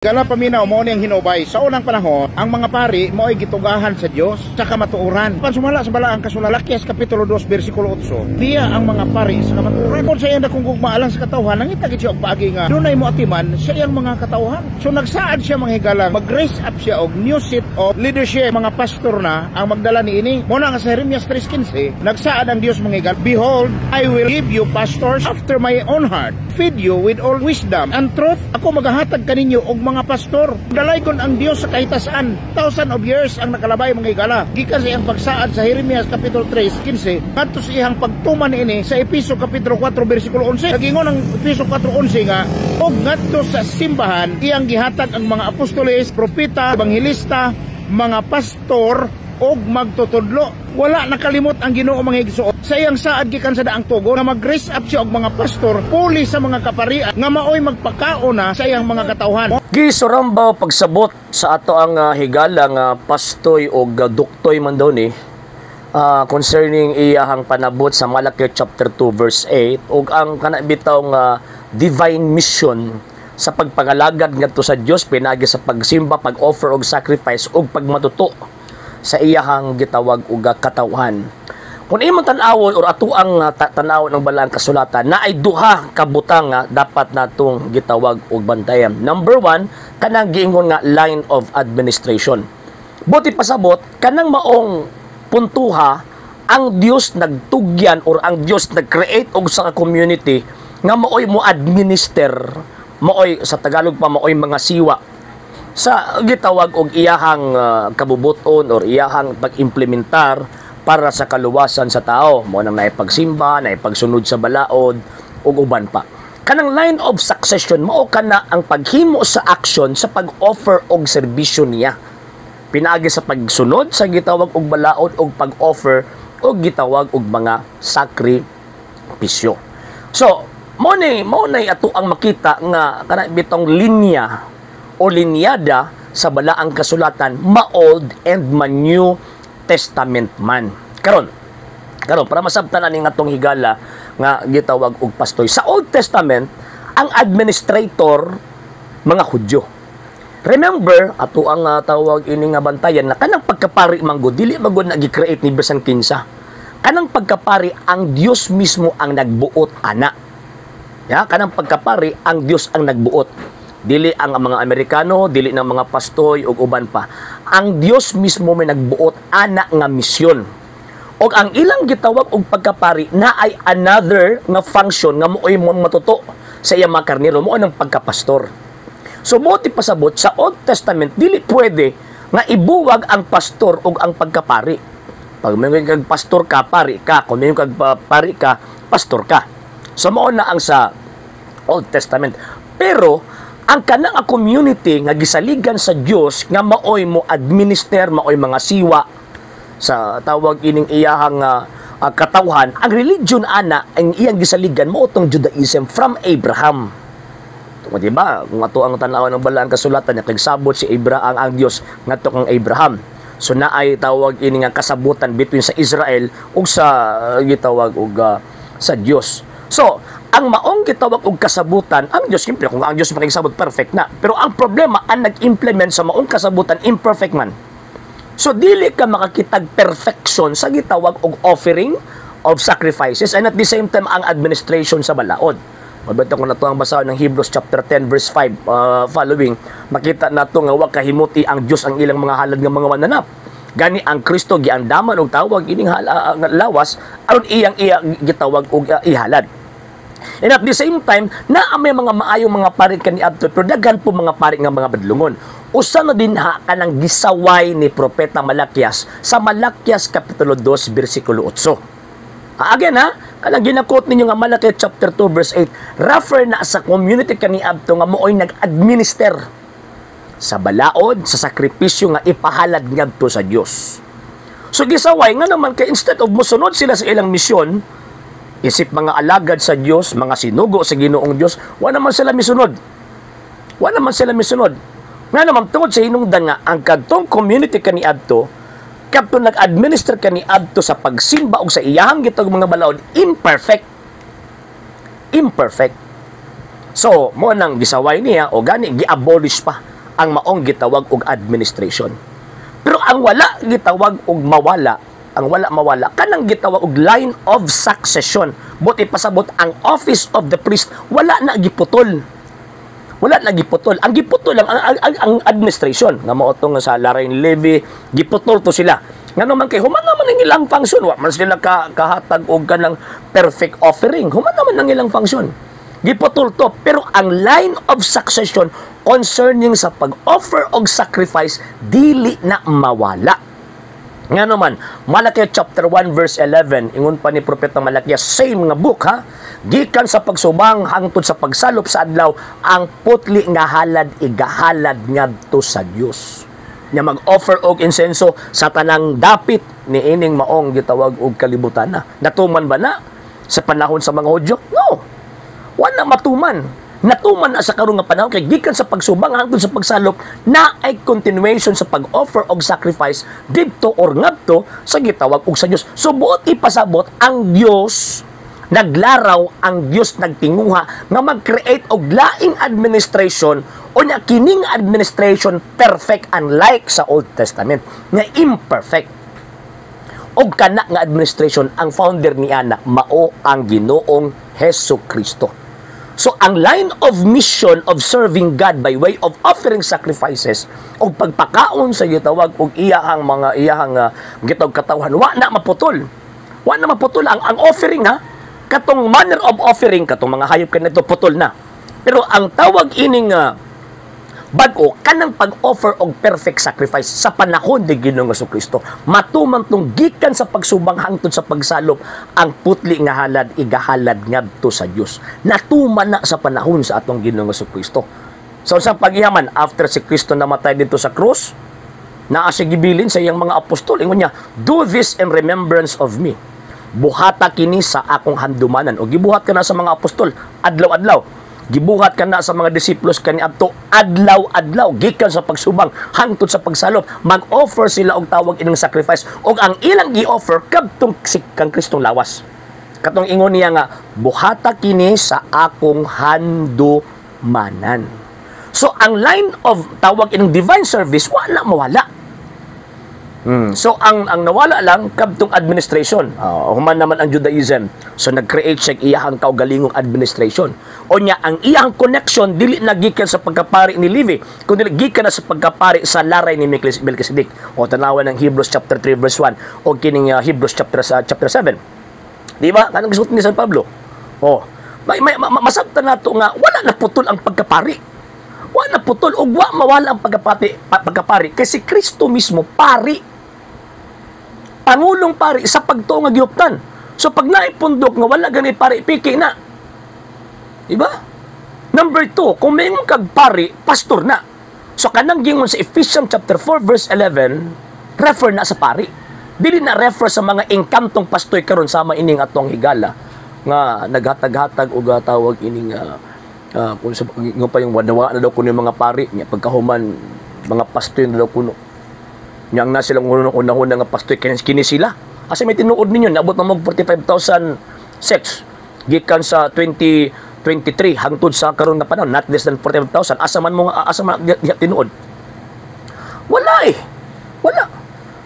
Gala paminaw mo niyang hinubay. Sa unang panahon, ang mga pari mo ay gitugahan sa Dios sa kamatuoran. Pansumala sa balaang kasulatan, Lakias Kapitulo 2, versikulo 8. Diya ang mga pari sa kamatuoran. Kung sa iyang dakong gugmaalang sa katawhan, nangitagit siya og paagi nga dunay mo atiman sa iyang mga katawhan. So nagsaad siya mga higala, mag-raise up siya og new seat of leadership. Mga pastor na ang magdala ni ini. Muna nga sa Jeremias 3:15, nagsaad ang Dios mga higala, behold, I will give you pastors after my own heart, feed you with all wisdom and truth. Ako maghahatag kaninyo og mga pastor. Dalaygon ang Dios sa kahitasan. 1,000 of years ang nakalabay mga higala. Gikan sa iyang pagsaad sa Jeremias Kapitulo 3:15 ngadto sa iyang pagtuman ini sa Episo Kapitulo 4 versikulo 11. Nagingon ang Episo 4:11 nga og ngadto sa simbahan iyang gihatag ang mga apostoles, propeta, ebanghilista, mga pastor og magtutudlo. Wala nakalimot ang Ginoo mga igsuon. Sa iyang saad gikan sa daang tugon na mag-raise up siya og mga pastor puli sa mga kaparian nga maoy magpakaona sa iyang mga katawhan. Gisuramba pagsabot sa ato ang higala nga pastoy og duktoy man daw ni concerning iyahang panabot sa Malaki chapter 2 verse 8 ug ang kanabitaw nga divine mission sa pagpangalagad ngadto sa Dios pinagi sa pagsimba, pag-offer og sacrifice ug pagmatuto sa iyahang gitawag og katawhan. Kung imong tan-awon or ato ang tan-awon ng balaang kasulatan na ay duha ka butang nga dapat natong gitawag og bantayan. Number 1, kanang giingon nga line of administration. Buti pasabot kanang maong puntuha ang Dios nagtugyan or ang Dios nag-create og sa community nga maoy mo administer, maoy sa Tagalog pa maoy mga siwa sa gitawag og iyahang kabubuton or iyahang pag-implementar para sa kaluwasan sa tao. Mo nang naipagsimba, naipagsunod sa balaod ug uban pa. Kanang line of succession mao kana ang paghimo sa action sa pag-offer og serbisyo niya. Pinaagi sa pagsunod sa gitawag og balaod og pag-offer og gitawag og mga sakripisyo. So, mo nay ato ang makita nga kana bitong linya o linyada sa balaang kasulatan ma-Old and ma-New Testament man. Karon para masabtanan ning atong higala nga gitawag og pastoy. Sa Old Testament, ang administrator mga Hudyo. Remember, ato ang tawag ini nga bantayan na kanang pagkapari manggod dili magud na gi-create ni bisan kinsa. Kanang pagkapari ang Dios mismo ang nagbuot ana. Ya, kanang pagkapari ang Dios ang nagbuot. Dili ang mga Amerikano, dili ng mga pastoy ug uban pa. Ang Dios mismo may nagbuot ana nga misyon. Og ang ilang gitawag og pagkapari na ay another nga function nga mo'y matuto sa iyang mga karnero mo ang pagkapastor. So buti pasabot sa Old Testament dili pwede nga ibuwag ang pastor ug ang pagkapari. Pag may kag pastor ka, pari ka. Kung may kag pari ka, pastor ka. So mao na ang sa Old Testament. Pero ang kanang community nga gisaligan sa Dios nga maoy mo administer, maoy mga siwa sa tawag ining iyahang katawhan, ang religion ana ang iyang gisaligan mao tong Judaism from Abraham. Tungod diba? Kung ato ang tan-aw ng balaang kasulatan nga kagsabot si Abraham ang Dios ngadto kang Abraham. So naay tawag ini nga kasabutan between sa Israel ug sa gitawag og sa Dios. So, ang maong gitawag og kasabutan, ang Dios siyempre kung ang Dios makigsabot perfect na. Pero ang problema ang nag-implement sa maong kasabutan imperfect man. So dili ka makakitag perfection sa gitawag og offering of sacrifices and at the same time ang administration sa balaod. Mabata ko na to ang basahan ng Hebrews chapter 10 verse 5 following, makita nato nga wa kahimuti ang Dios ang ilang mga halad nga mga mananap. Gani ang Kristo giandaman og tawag ining lawas aron iyang gitawag og ihalad. And at the same time, na may mga maayong mga pari kaniadto, pero daghan po mga pari nga mga badlungon. Usa na din kanang gisaway ni Propeta Malakias sa Malakias Kapitulo 2, versikulo 8. Again kanang ginakot ninyo nga Malaki chapter 2, verse 8, refer na sa community kaniadto nga mooy nag-administer sa balaod, sa sakripisyo nga ipahalad ngadto sa Dios. So gisaway nga naman kay instead of mosunod sila sa ilang misyon, isip mga alagad sa Dios, mga sinugo sa Ginoong Dios, wa naman sila misunod. Nga naman tungod sa hinungdan nga ang kadtong community kaniadto kadto nag-administer kaniadto sa pagsimba og sa iyahang gitawag mga balaod imperfect. So mo nang gisaway niya o gani gi-abolish pa ang maong gitawag og administration. Pero ang wala gitawag og mawala, ang wala mawala kanang gitawag og line of succession. Buti pasabot ang office of the priest wala na giputol. Wala na giputol. Ang giputol lang ang administration. Nga mao to nga sa Larain Levy, giputol to sila. Nga naman kay human naman ang ilang function. Wa man sila kahatag og kanang perfect offering. Human naman ang ilang function. Giputol to. Pero ang line of succession concerning sa pag-offer og sacrifice dili na mawala. Nga naman, Malachi chapter 1 verse 11, ingon pa ni Propeta Malachi, same nga book ha, gikan sa pagsubang hangtod sa pagsalop sa adlaw, ang putli nga halad igahalad ngadto sa Dios. Nya mag-offer og insenso sa tanang dapit ni ining maong gitawag og kalibutan na. Natuman ba na sa panahon sa mga Hudyo? No. Wala matuman. Natuman na sa karong nga panahon kay gikan sa pagsubang hangtod sa pagsalop na ay continuation sa pag-offer og sacrifice didto or ngadto sa gitawag og sa Dios. So buot ipasabot ang Dios naglaraw, ang Dios nagtinguha nga mag-create og laing administration o nya kining administration perfect unlike sa Old Testament nga imperfect. Og kana nga administration ang founder niya na mao ang Ginoong Hesukristo. So, ang line of mission of serving God by way of offering sacrifices o pagpakaon sa gitawag o iyahang mga iyahang gitawag katawhan, wa na maputol. Wa na maputol. Ang offering ha, katong manner of offering, katong mga hayop kanito, putol na. Pero ang tawag ining bag-o, kanang pag-offer og perfect sacrifice sa panahon ni Ginoong Jesucristo. Matuman tong gikan sa pagsubang hangtod sa pagsalop, ang putli nga halad, igahalad ngadto sa Dios. Natuman na sa panahon sa atong Ginoong Jesucristo. So sa paghihaman, after si Kristo namatay dito sa krus, naa siya gibilin sa iyang mga apostol, ingon niya, do this in remembrance of me. Buhata kini sa akong handumanan. O gibuhat ka na sa mga apostol, adlaw-adlaw. Gibuhat ka na sa mga disiplos kani adto adlaw-adlaw gikan sa pagsubang hangtod sa pagsalop, mag-offer sila og tawag ining sacrifice og ang ilang gi-offer kadtong kang Kristong lawas. Katong ingon niya nga buhata kini sa akong handumanan. So ang line of tawag ining divine service wala mawala. So ang nawala lang kadtong administration. Human naman ang Judaism. So nag-create siya iyahang kaugalingong administration. O nya ang iyang connection dili na gikan sa pagkapari ni Levi, kundi gikan na sa pagkapari sa laray ni Melchizedek. O tanawan ng Hebrews chapter 3 verse 1 o kining Hebrews chapter 7. Di ba? Kanang gisuot ni San Pablo. Masabtan nato nga wala na putol ang pagkapari. Wala na putol o wa mawala ang pagkapari kasi Kristo mismo pari. Pangulong pari sa pagtuo nga gihuptan. So pag naipundok nga wala gani pari piki na. Diba? Number 2, kung mayroon kag pari, pastor na. So kanang gingon sa Ephesians chapter 4 verse 11, refer na sa pari. Dili na refer sa mga engkantong pastoy karon sama ining atong higala nga naghatag-hatag og tawag ining kung sa pa yung wanawa na daw kuno yung mga pari nya pagkahuman mga pastoy na daw kuno. Nya ang na silang unang-una nga pastoy kini sila. Kasi may tinuod ninyo nabot na mag 45,000 sex gikan sa 2023 hangtod sa karon nga panahon not less than 45,000 asa man tinuod. Wala wala.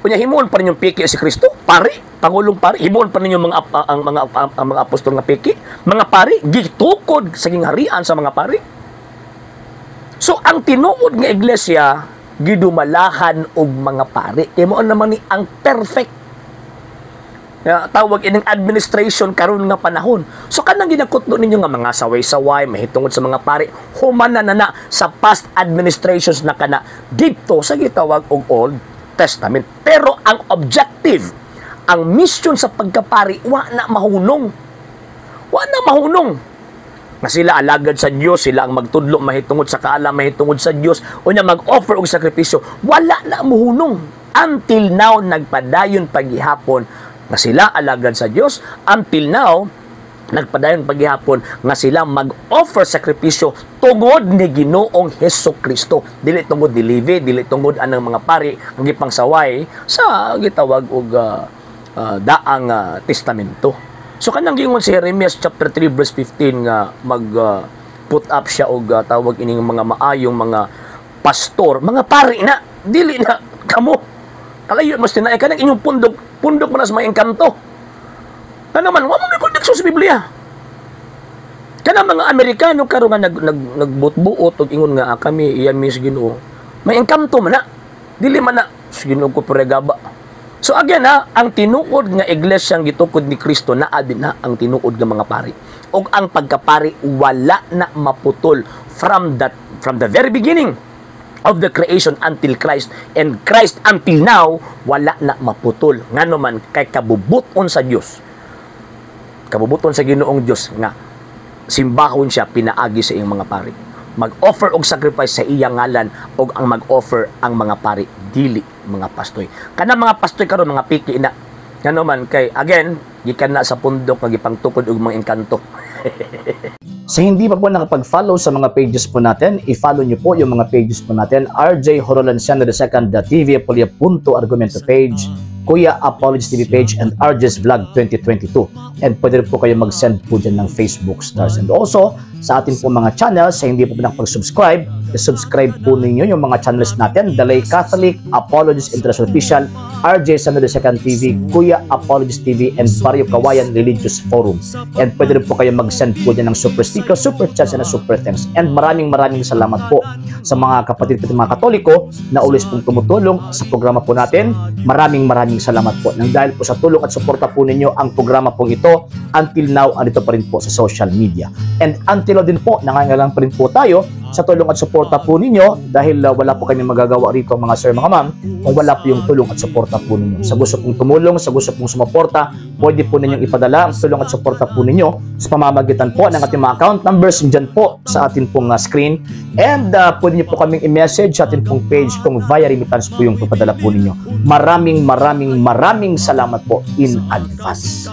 Kunya himuon pa ninyong piki si Kristo, pari, pangulong pari, himuon pa ninyo mga apostol nga piki, mga pari gitukod sa harian sa mga pari. So ang tinuod nga iglesia gidumalahan og mga pari. Kay mao naman ni ang perfect tawag ining administration karon nga panahon. So kanang ginakutlo ninyo nga mga saway-saway mahitungod sa mga pari, humana na sa past administrations na kana dito sa gitawag og Old Testament. Pero ang objective, ang mission sa pagkapari, wa na mahunong. Wa na mahunong. Nga sila alagad sa Dios, sila ang magtudlo mahitungod sa kaalam, mahitungod sa Dios, o niya mag-offer og sakripisyo. Wala na mahunong. Until now, nagpadayon paghihapon nga sila alagad sa Dios. Until now, nagpadayon paghihapon nga sila mag-offer sakripisyo tungod ni Ginoong Hesukristo. Dili tungod ni Levi, dili tungod anang mga pari ang gipangsaway sa gitawag og daang testamento. So kanang gingon si Jeremias chapter 3 verse 15 nga put up siya og tawag ining mga maayong mga pastor, mga pari na, dili na kamo. Kalayo mas tinay kanang inyong pundok man sa mga engkanto. Ano man, wa mo may connection sa Biblia. Kana mga Amerikano karon nga nagbutbuot og ingon nga kami iya mis Ginoo. May engkanto man na. Dili man na Ginoo ko pregaba. So again ang tinuod nga iglesyang gitukod ni Kristo naa din na ang tinuod nga mga pari. Og ang pagkapari wala na maputol from the very beginning of the creation until Christ, and Christ until now wala na maputol. Ngano man kay kabubuton sa Dios. Kabubuton sa Ginoong Dios nga simbahon siya pinaagi sa iyang mga pari. Mag-offer og sacrifice sa iyang ngalan og ang mag-offer ang mga pari dili mga pastoy. Kana mga pastoy karon mga piki na. Ngano man kay again gikan na sa pundok nga gipangtukod og mga engkanto. Sa hindi pa po nakapag-follow sa mga pages po natin, i-follow nyo po yung mga pages po natin, RJ Horolanciano II, TV Apolia Punto Argumento page, Kuya Apologies TV page, and RJ's Vlog 2022. And pwede rin po kayo mag-send po dyan ng Facebook stars. And also, sa atin po mga channels, sa hindi po nakapag-subscribe, i-subscribe po ninyo yung mga channels natin, The Lay Catholic, Apologies International Official, RJ Sano II TV, Kuya Apologies TV, and Barrio Kawayan Religious Forum. And pwede rin po kayo mag-send po dyan ng super sticker, super chats, and super thanks. And maraming salamat po sa mga kapatid at mga Katoliko na ulis pong tumutulong sa programa po natin. Maraming salamat po. Nang dahil po sa tulong at suporta po ninyo, ang programa pong ito, until now, andito pa rin po sa social media. And until now din po, nangangailangan pa rin po tayo sa tulong at suporta po ninyo dahil wala po kami magagawa rito mga sir, mga ma'am, kung wala po yung tulong at suporta po ninyo. Sa gusto pong tumulong, sa gusto pong sumuporta, pwede po ninyong ipadala ang tulong at suporta po ninyo sa pamamagitan po ng ating mga account numbers dyan po sa ating pong screen. And pwede nyo po kaming i-message sa ating pong page kung via remittance po yung papadala po ninyo. Maraming salamat po in advance.